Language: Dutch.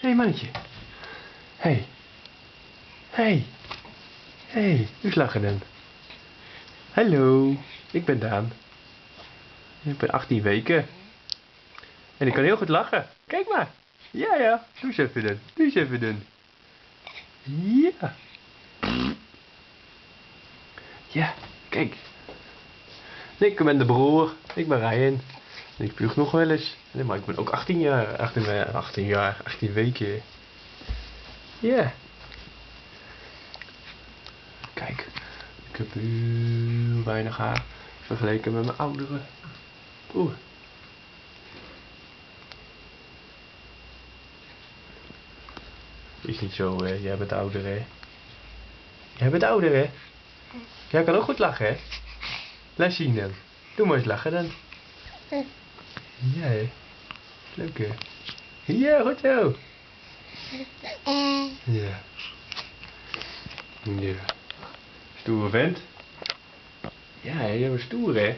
Hé, mannetje. Hé. Hé. Hé, hoe lachen dan? Hallo, ik ben Daan. Ik ben 18 weken. En ik kan heel goed lachen. Kijk maar. Ja, ja. Doe eens even doen. Doe eens even doen. Ja. Ja, kijk. Ik ben de broer. Ik ben Ryan. En ik spuug nog wel eens. Nee, maar ik ben ook 18 jaar. 18 weken. Ja. Kijk. Ik heb heel weinig haar. Vergeleken met mijn ouderen. Oeh. Is niet zo, hè? Jij bent ouder, hè? Jij bent ouder, hè? Jij kan ook goed lachen, hè? Laat zien dan. Doe maar eens lachen dan. Ja, hè? Leuk, hè? Ja, goed zo. Ja. Ja. Stoere vent. Ja, jij bent stoer, hè?